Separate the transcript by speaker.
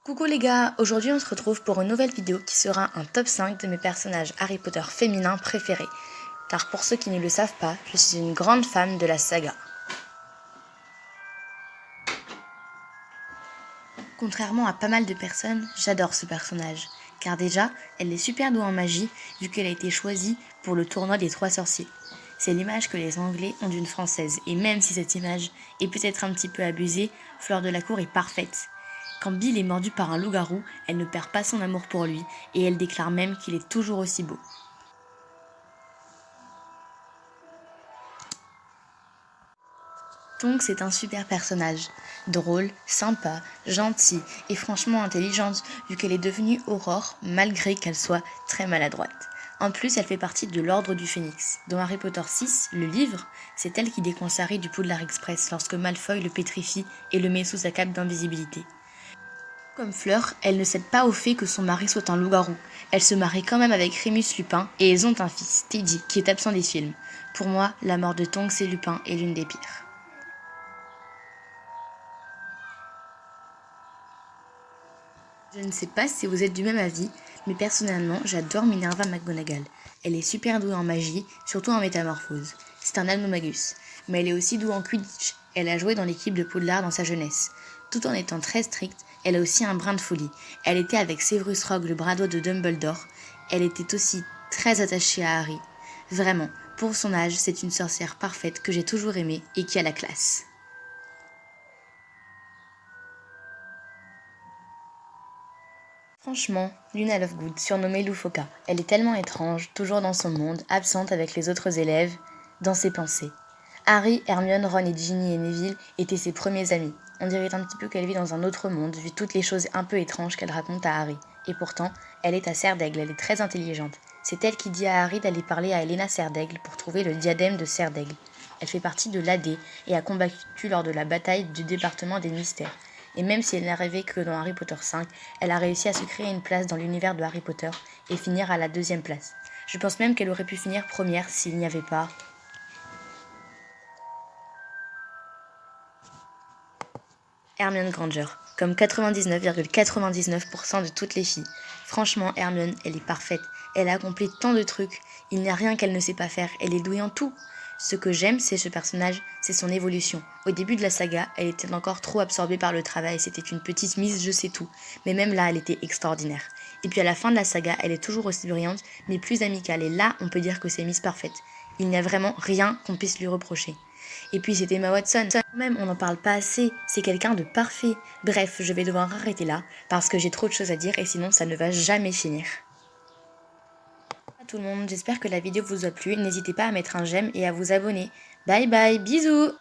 Speaker 1: Coucou les gars, aujourd'hui on se retrouve pour une nouvelle vidéo qui sera un top 5 de mes personnages Harry Potter féminins préférés. Car pour ceux qui ne le savent pas, je suis une grande fan de la saga. Contrairement à pas mal de personnes, j'adore ce personnage. Car déjà, elle est super douée en magie vu qu'elle a été choisie pour le tournoi des 3 sorciers. C'est l'image que les Anglais ont d'une Française, et même si cette image est peut-être un petit peu abusée, Fleur de la Cour est parfaite. Quand Bill est mordu par un loup-garou, elle ne perd pas son amour pour lui, et elle déclare même qu'il est toujours aussi beau. Tonks c'est un super personnage, drôle, sympa, gentil et franchement intelligente vu qu'elle est devenue Aurore malgré qu'elle soit très maladroite. En plus, elle fait partie de l'Ordre du Phénix. Dans Harry Potter 6, le livre, c'est elle qui décoince Harry du Poudlard Express lorsque Malfoy le pétrifie et le met sous sa cape d'invisibilité. Comme Fleur, elle ne cède pas au fait que son mari soit un loup-garou. Elle se marie quand même avec Rémus Lupin et ils ont un fils, Teddy, qui est absent des films. Pour moi, la mort de Tonks et Lupin est l'une des pires. Je ne sais pas si vous êtes du même avis, mais personnellement, j'adore Minerva McGonagall. Elle est super douée en magie, surtout en métamorphose. C'est un Animagus, mais elle est aussi douée en Quidditch. Elle a joué dans l'équipe de Poudlard dans sa jeunesse. Tout en étant très stricte, elle a aussi un brin de folie. Elle était avec Severus Rogue, le bras droit de Dumbledore. Elle était aussi très attachée à Harry. Vraiment, pour son âge, c'est une sorcière parfaite que j'ai toujours aimée et qui a la classe. Franchement, Luna Lovegood, surnommée Loufoka, elle est tellement étrange, toujours dans son monde, absente avec les autres élèves, dans ses pensées. Harry, Hermione, Ron et Ginny et Neville étaient ses premiers amis. On dirait un petit peu qu'elle vit dans un autre monde, vu toutes les choses un peu étranges qu'elle raconte à Harry. Et pourtant, elle est à Serdaigle, elle est très intelligente. C'est elle qui dit à Harry d'aller parler à Helena Serdaigle pour trouver le diadème de Serdaigle. Elle fait partie de l'AD et a combattu lors de la bataille du département des mystères. Et même si elle n'est arrivée que dans Harry Potter 5, elle a réussi à se créer une place dans l'univers de Harry Potter et finir à la 2e place. Je pense même qu'elle aurait pu finir première s'il n'y avait pas Hermione Granger, comme 99,99% de toutes les filles. Franchement, Hermione, elle est parfaite. Elle a accompli tant de trucs. Il n'y a rien qu'elle ne sait pas faire. Elle est douée en tout. Ce que j'aime, c'est ce personnage, c'est son évolution. Au début de la saga, elle était encore trop absorbée par le travail. C'était une petite Miss je sais tout. Mais même là, elle était extraordinaire. Et puis à la fin de la saga, elle est toujours aussi brillante, mais plus amicale. Et là, on peut dire que c'est Miss Parfaite. Il n'y a vraiment rien qu'on puisse lui reprocher. Et puis c'était Emma Watson. Même on n'en parle pas assez, c'est quelqu'un de parfait. Bref, je vais devoir arrêter là, parce que j'ai trop de choses à dire et sinon ça ne va jamais finir. À tout le monde, j'espère que la vidéo vous a plu, n'hésitez pas à mettre un j'aime et à vous abonner. Bye bye, bisous!